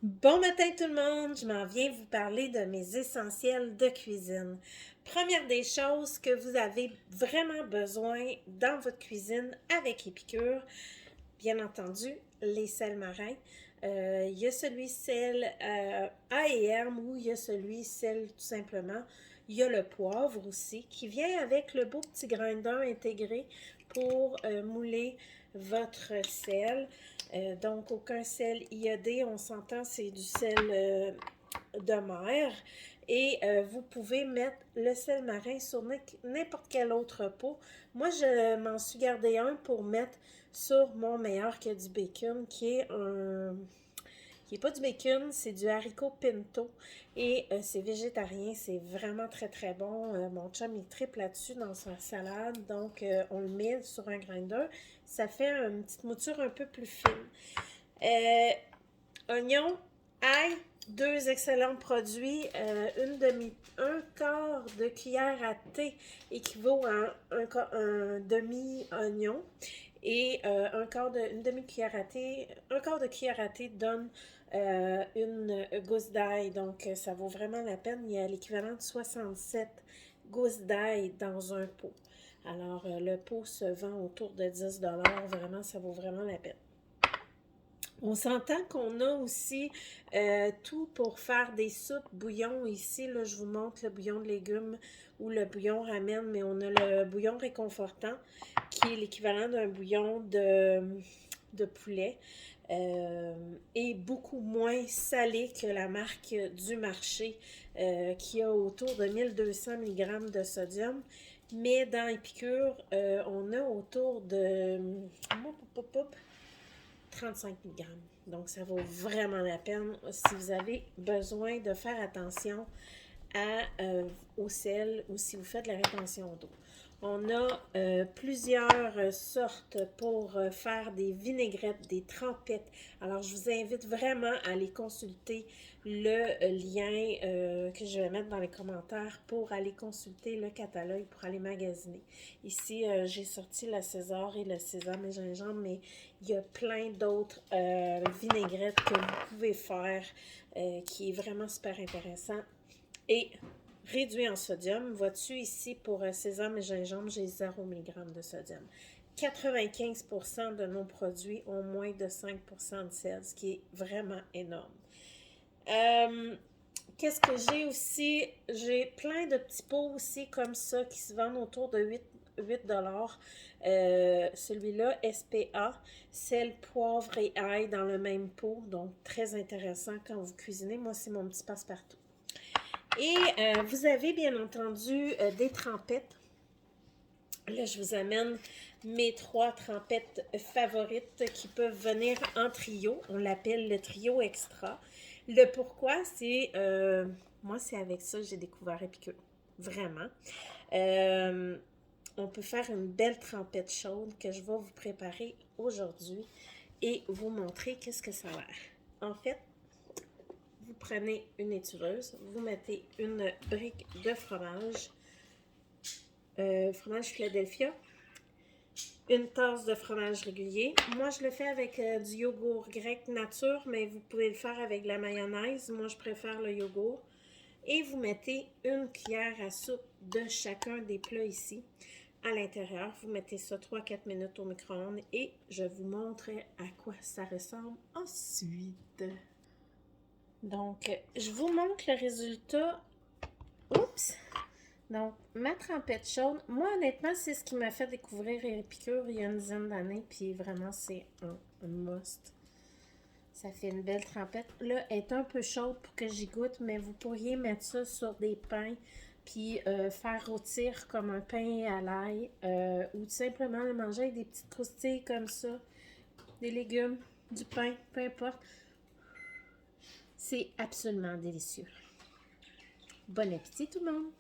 Bon matin tout le monde, je m'en viens vous parler de mes essentiels de cuisine. Première des choses que vous avez vraiment besoin dans votre cuisine avec Épicure, bien entendu, les sels marins. Il y a celui sel A&M ou il y a celui sel tout simplement. Il y a le poivre aussi qui vient avec le beau petit grinder intégré pour mouler votre sel. Donc, aucun sel iodé, on s'entend, c'est du sel de mer. Et vous pouvez mettre le sel marin sur n'importe quel autre pot. Moi, je m'en suis gardé un pour mettre sur mon meilleur que du bacon, qui est pas du bacon, c'est du haricot pinto et c'est végétarien, c'est vraiment très très bon. Mon chum il triple là-dessus dans sa salade, donc on le met sur un grinder. Ça fait une petite mouture un peu plus fine. Euh, Oignon, ail, deux excellents produits. Un quart de cuillère à thé équivaut à un demi-oignon. Et une demi-cuillère à thé, un quart de cuillère à thé donne une gousse d'ail. Donc, ça vaut vraiment la peine. Il y a l'équivalent de 67 gousses d'ail dans un pot. Alors, le pot se vend autour de 10 $. Vraiment, ça vaut vraiment la peine. On s'entend qu'on a aussi tout pour faire des soupes, bouillons. Ici, là, je vous montre le bouillon de légumes ou le bouillon ramen, mais on a le bouillon réconfortant qui est l'équivalent d'un bouillon de poulet et beaucoup moins salé que la marque du marché qui a autour de 1200 mg de sodium. Mais dans Épicure, on a autour de 35 mg. Donc, ça vaut vraiment la peine si vous avez besoin de faire attention au sel ou si vous faites de la rétention d'eau. On a plusieurs sortes pour faire des vinaigrettes, des trempettes. Alors, je vous invite vraiment à aller consulter le lien que je vais mettre dans les commentaires pour aller consulter le catalogue, pour aller magasiner. Ici, j'ai sorti la César et le sésame et gingembre, mais il y a plein d'autres vinaigrettes que vous pouvez faire qui est vraiment super intéressant. Et réduit en sodium. Vois-tu ici pour sésame et gingembre, j'ai 0 mg de sodium. 95% de nos produits ont moins de 5% de sel, ce qui est vraiment énorme. Qu'est-ce que j'ai aussi? J'ai plein de petits pots aussi comme ça qui se vendent autour de 8 $. Celui-là, SPA, sel, poivre et ail dans le même pot. Donc, très intéressant quand vous cuisinez. Moi, c'est mon petit passe-partout. Et vous avez bien entendu des trempettes. Là, je vous amène mes 3 trempettes favorites qui peuvent venir en trio. On l'appelle le trio extra. Le pourquoi, c'est... moi, c'est avec ça que j'ai découvert Épicure. Vraiment. On peut faire une belle trempette chaude que je vais vous préparer aujourd'hui et vous montrer qu'est-ce que ça a l'air. En fait, vous prenez une étuveuse, vous mettez une brique de fromage, fromage Philadelphia, une tasse de fromage régulier. Moi, je le fais avec du yogourt grec nature, mais vous pouvez le faire avec de la mayonnaise. Moi, je préfère le yogourt. Et vous mettez une cuillère à soupe de chacun des plats ici. À l'intérieur, vous mettez ça 3-4 minutes au micro-ondes et je vous montre à quoi ça ressemble ensuite. Donc, je vous montre le résultat. Oups! Donc, ma trempette chaude, moi, honnêtement, c'est ce qui m'a fait découvrir Épicure il y a une dizaine d'années, puis vraiment, c'est un must. Ça fait une belle trempette. Là, elle est un peu chaude pour que j'y goûte, mais vous pourriez mettre ça sur des pains, puis faire rôtir comme un pain à l'ail, ou tout simplement le manger avec des petites croustilles comme ça, des légumes, du pain, peu importe. C'est absolument délicieux. Bon appétit tout le monde!